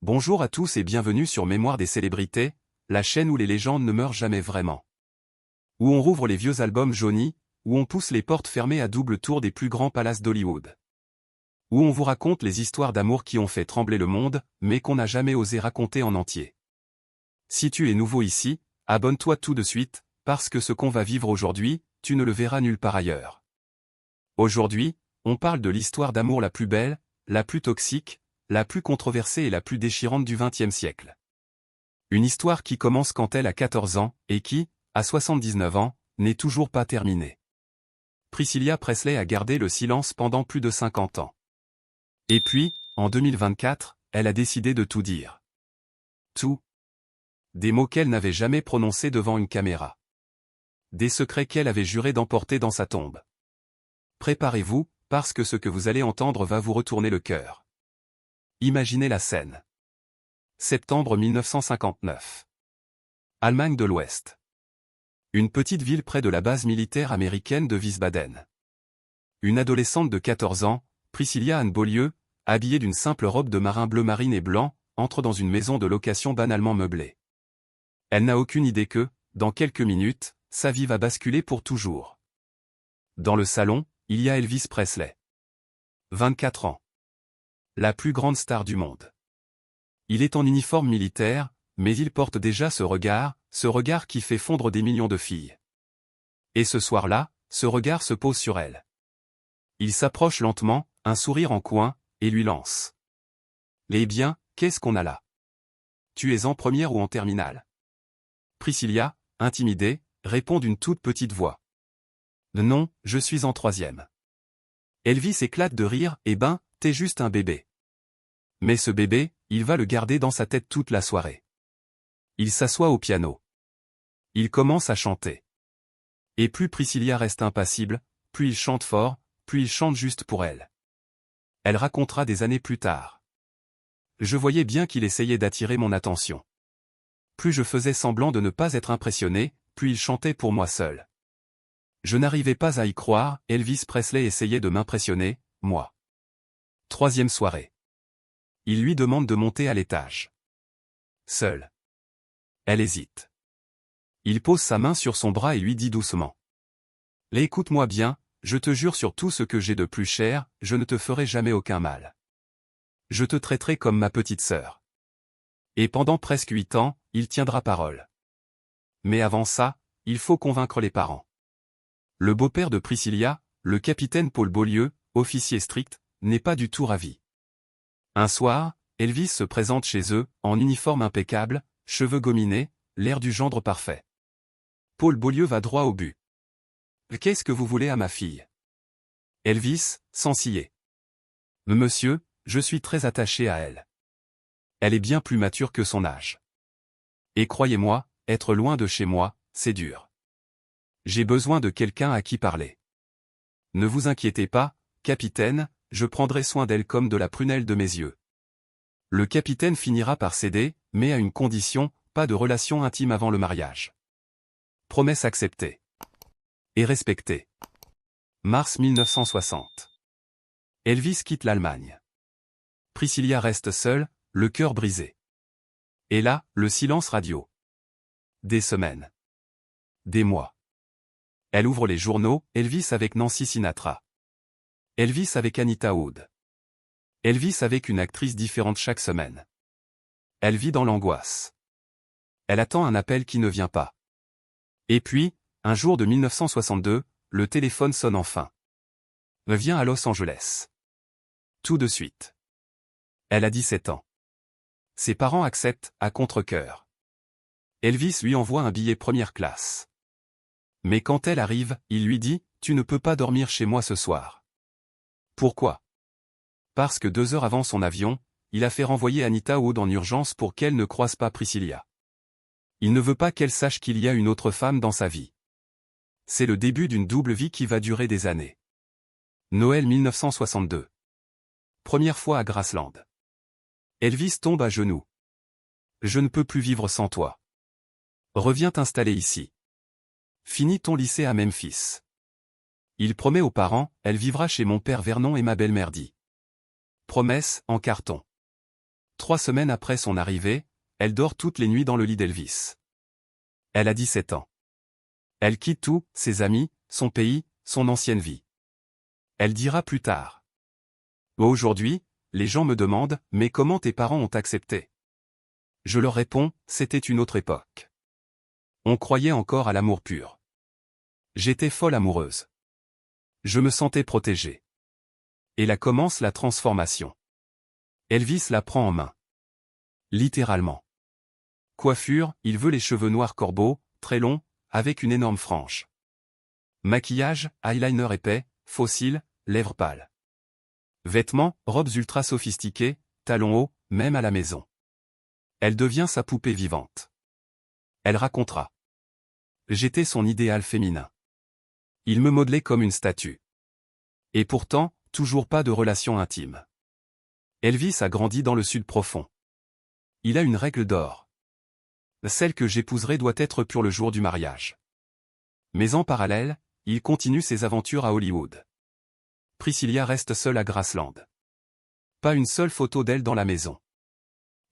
Bonjour à tous et bienvenue sur Mémoire des célébrités, la chaîne où les légendes ne meurent jamais vraiment. Où on rouvre les vieux albums jaunis, où on pousse les portes fermées à double tour des plus grands palaces d'Hollywood. Où on vous raconte les histoires d'amour qui ont fait trembler le monde, mais qu'on n'a jamais osé raconter en entier. Si tu es nouveau ici, abonne-toi tout de suite, parce que ce qu'on va vivre aujourd'hui, tu ne le verras nulle part ailleurs. Aujourd'hui, on parle de l'histoire d'amour la plus belle, la plus toxique, la plus controversée et la plus déchirante du XXe siècle. Une histoire qui commence quand elle a 14 ans, et qui, à 79 ans, n'est toujours pas terminée. Priscilla Presley a gardé le silence pendant plus de 50 ans. Et puis, en 2024, elle a décidé de tout dire. Tout. Des mots qu'elle n'avait jamais prononcés devant une caméra. Des secrets qu'elle avait juré d'emporter dans sa tombe. Préparez-vous, parce que ce que vous allez entendre va vous retourner le cœur. Imaginez la scène. Septembre 1959. Allemagne de l'Ouest. Une petite ville près de la base militaire américaine de Wiesbaden. Une adolescente de 14 ans, Priscilla Ann Beaulieu, habillée d'une simple robe de marin bleu marine et blanc, entre dans une maison de location banalement meublée. Elle n'a aucune idée que, dans quelques minutes, sa vie va basculer pour toujours. Dans le salon, il y a Elvis Presley. 24 ans. La plus grande star du monde. Il est en uniforme militaire, mais il porte déjà ce regard qui fait fondre des millions de filles. Et ce soir-là, ce regard se pose sur elle. Il s'approche lentement, un sourire en coin, et lui lance. Eh bien, qu'est-ce qu'on a là? Tu es en première ou en terminale? Priscilla, intimidée, répond d'une toute petite voix. Non, je suis en troisième. Elvis éclate de rire, eh ben, t'es juste un bébé. Mais ce bébé, il va le garder dans sa tête toute la soirée. Il s'assoit au piano. Il commence à chanter. Et plus Priscilla reste impassible, plus il chante fort, plus il chante juste pour elle. Elle racontera des années plus tard. Je voyais bien qu'il essayait d'attirer mon attention. Plus je faisais semblant de ne pas être impressionné, plus il chantait pour moi seul. Je n'arrivais pas à y croire, Elvis Presley essayait de m'impressionner, moi. Troisième soirée. Il lui demande de monter à l'étage. Seule. Elle hésite. Il pose sa main sur son bras et lui dit doucement. Écoute-moi bien, je te jure sur tout ce que j'ai de plus cher, je ne te ferai jamais aucun mal. Je te traiterai comme ma petite sœur. Et pendant presque 8 ans, il tiendra parole. Mais avant ça, il faut convaincre les parents. Le beau-père de Priscilla, le capitaine Paul Beaulieu, officier strict, n'est pas du tout ravi. Un soir, Elvis se présente chez eux, en uniforme impeccable, cheveux gominés, l'air du gendre parfait. Paul Beaulieu va droit au but. Qu'est-ce que vous voulez à ma fille? Elvis, sans ciller. Monsieur, je suis très attaché à elle. Elle est bien plus mature que son âge. Et croyez-moi, être loin de chez moi, c'est dur. J'ai besoin de quelqu'un à qui parler. Ne vous inquiétez pas, capitaine, je prendrai soin d'elle comme de la prunelle de mes yeux. Le capitaine finira par céder, mais à une condition, pas de relation intime avant le mariage. Promesse acceptée. Et respectée. Mars 1960. Elvis quitte l'Allemagne. Priscilla reste seule, le cœur brisé. Et là, le silence radio. Des semaines. Des mois. Elle ouvre les journaux, Elvis avec Nancy Sinatra. Elvis avec Anita Wood. Elvis avec une actrice différente chaque semaine. Elle vit dans l'angoisse. Elle attend un appel qui ne vient pas. Et puis, un jour de 1962, le téléphone sonne enfin. Viens à Los Angeles. Tout de suite. Elle a 17 ans. Ses parents acceptent, à contre-cœur. Elvis lui envoie un billet première classe. Mais quand elle arrive, il lui dit, « Tu ne peux pas dormir chez moi ce soir. » Pourquoi? Parce que 2 heures avant son avion, il a fait renvoyer Anita Wood en urgence pour qu'elle ne croise pas Priscilla. Il ne veut pas qu'elle sache qu'il y a une autre femme dans sa vie. C'est le début d'une double vie qui va durer des années. Noël 1962. Première fois à Graceland. Elvis tombe à genoux. Je ne peux plus vivre sans toi. Reviens t'installer ici. Finis ton lycée à Memphis. Il promet aux parents, elle vivra chez mon père Vernon et ma belle-mère dit. Promesse, en carton. 3 semaines après son arrivée, elle dort toutes les nuits dans le lit d'Elvis. Elle a 17 ans. Elle quitte tout, ses amis, son pays, son ancienne vie. Elle dira plus tard. Aujourd'hui, les gens me demandent, mais comment tes parents ont accepté? Je leur réponds, c'était une autre époque. On croyait encore à l'amour pur. J'étais folle amoureuse. Je me sentais protégée. Et là commence la transformation. Elvis la prend en main. Littéralement. Coiffure, il veut les cheveux noirs corbeaux, très longs, avec une énorme frange. Maquillage, eyeliner épais, faux cils, lèvres pâles. Vêtements, robes ultra sophistiquées, talons hauts, même à la maison. Elle devient sa poupée vivante. Elle racontera. J'étais son idéal féminin. Il me modelait comme une statue. Et pourtant, toujours pas de relation intime. Elvis a grandi dans le sud profond. Il a une règle d'or. Celle que j'épouserai doit être pure le jour du mariage. Mais en parallèle, il continue ses aventures à Hollywood. Priscilla reste seule à Graceland. Pas une seule photo d'elle dans la maison.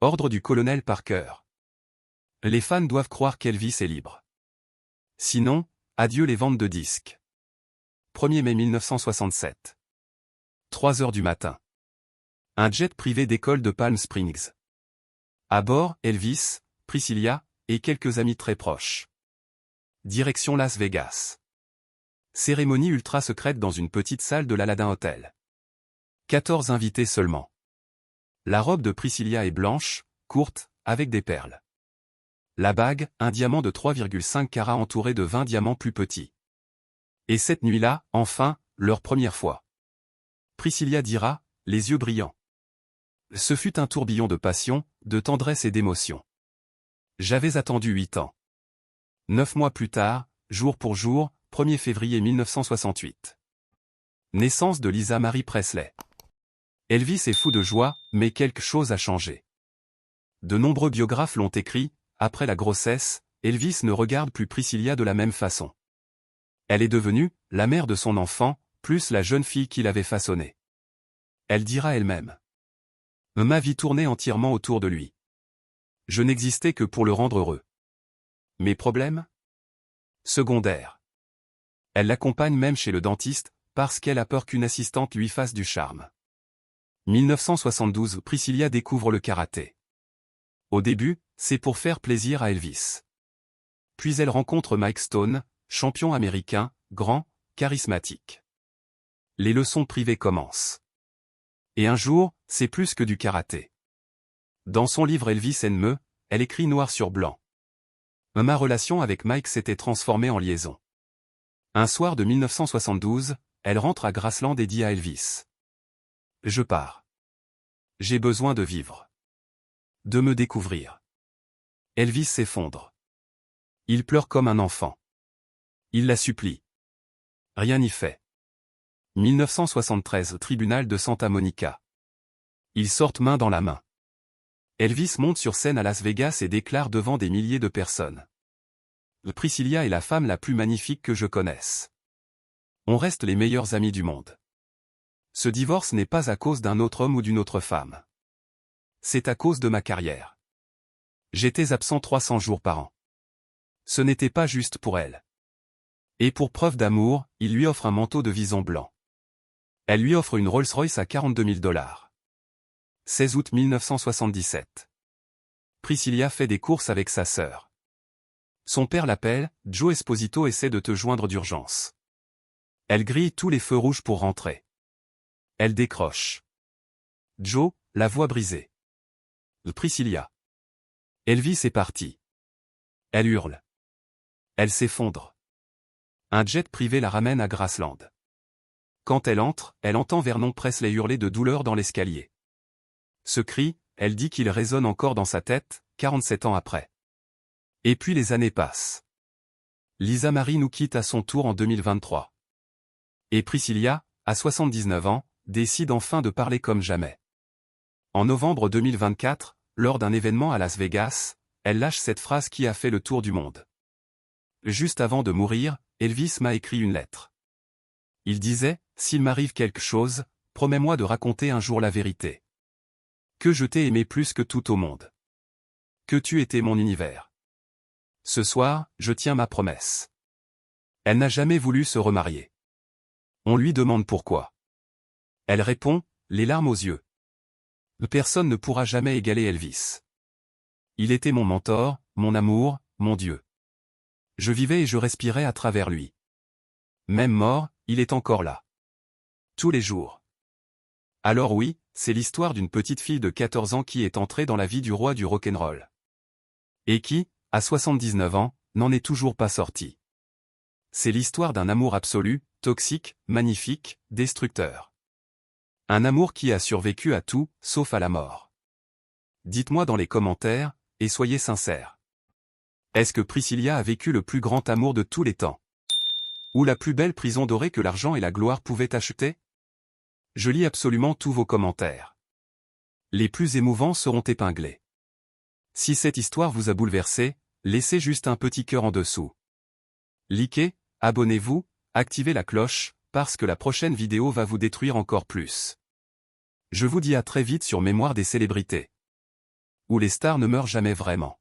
Ordre du colonel Parker. Les fans doivent croire qu'Elvis est libre. Sinon, adieu les ventes de disques. 1er mai 1967. 3 heures du matin. Un jet privé décolle de Palm Springs. À bord, Elvis, Priscilla, et quelques amis très proches. Direction Las Vegas. Cérémonie ultra secrète dans une petite salle de l'Aladin Hotel. 14 invités seulement. La robe de Priscilla est blanche, courte, avec des perles. La bague, un diamant de 3,5 carats entouré de 20 diamants plus petits. Et cette nuit-là, enfin, leur première fois. Priscilla dira, les yeux brillants. Ce fut un tourbillon de passion, de tendresse et d'émotion. J'avais attendu 8 ans. 9 mois plus tard, jour pour jour, 1er février 1968. Naissance de Lisa Marie Presley. Elvis est fou de joie, mais quelque chose a changé. De nombreux biographes l'ont écrit, après la grossesse, Elvis ne regarde plus Priscilla de la même façon. Elle est devenue, la mère de son enfant, plus la jeune fille qu'il avait façonnée. Elle dira elle-même. Ma vie tournait entièrement autour de lui. Je n'existais que pour le rendre heureux. Mes problèmes? Secondaires. Elle l'accompagne même chez le dentiste, parce qu'elle a peur qu'une assistante lui fasse du charme. 1972, Priscilla découvre le karaté. Au début, c'est pour faire plaisir à Elvis. Puis elle rencontre Mike Stone, champion américain, grand, charismatique. Les leçons privées commencent. Et un jour, c'est plus que du karaté. Dans son livre Elvis and Me, elle écrit noir sur blanc. Ma relation avec Mike s'était transformée en liaison. Un soir de 1972, elle rentre à Graceland et dit à Elvis. Je pars. J'ai besoin de vivre. De me découvrir. Elvis s'effondre. Il pleure comme un enfant. Il la supplie. Rien n'y fait. 1973, tribunal de Santa Monica. Ils sortent main dans la main. Elvis monte sur scène à Las Vegas et déclare devant des milliers de personnes. Priscilla est la femme la plus magnifique que je connaisse. On reste les meilleurs amis du monde. Ce divorce n'est pas à cause d'un autre homme ou d'une autre femme. C'est à cause de ma carrière. J'étais absent 300 jours par an. Ce n'était pas juste pour elle. Et pour preuve d'amour, il lui offre un manteau de vison blanc. Elle lui offre une Rolls-Royce à 42 000 $. 16 août 1977. Priscilla fait des courses avec sa sœur. Son père l'appelle, Joe Esposito essaie de te joindre d'urgence. Elle grille tous les feux rouges pour rentrer. Elle décroche. Joe, la voix brisée. Priscilla. Elvis est parti. Elle hurle. Elle s'effondre. Un jet privé la ramène à Graceland. Quand elle entre, elle entend Vernon Presley hurler de douleur dans l'escalier. Ce cri, elle dit qu'il résonne encore dans sa tête, 47 ans après. Et puis les années passent. Lisa Marie nous quitte à son tour en 2023. Et Priscilla, à 79 ans, décide enfin de parler comme jamais. En novembre 2024, lors d'un événement à Las Vegas, elle lâche cette phrase qui a fait le tour du monde. Juste avant de mourir, Elvis m'a écrit une lettre. Il disait, s'il m'arrive quelque chose, promets-moi de raconter un jour la vérité. Que je t'ai aimé plus que tout au monde. Que tu étais mon univers. Ce soir, je tiens ma promesse. Elle n'a jamais voulu se remarier. On lui demande pourquoi. Elle répond, les larmes aux yeux. Personne ne pourra jamais égaler Elvis. Il était mon mentor, mon amour, mon Dieu. Je vivais et je respirais à travers lui. Même mort, il est encore là. Tous les jours. Alors oui, c'est l'histoire d'une petite fille de 14 ans qui est entrée dans la vie du roi du rock'n'roll. Et qui, à 79 ans, n'en est toujours pas sortie. C'est l'histoire d'un amour absolu, toxique, magnifique, destructeur. Un amour qui a survécu à tout, sauf à la mort. Dites-moi dans les commentaires, et soyez sincères. Est-ce que Priscilla a vécu le plus grand amour de tous les temps? Ou la plus belle prison dorée que l'argent et la gloire pouvaient acheter? Je lis absolument tous vos commentaires. Les plus émouvants seront épinglés. Si cette histoire vous a bouleversé, laissez juste un petit cœur en dessous. Likez, abonnez-vous, activez la cloche, parce que la prochaine vidéo va vous détruire encore plus. Je vous dis à très vite sur Mémoire des célébrités. Où les stars ne meurent jamais vraiment.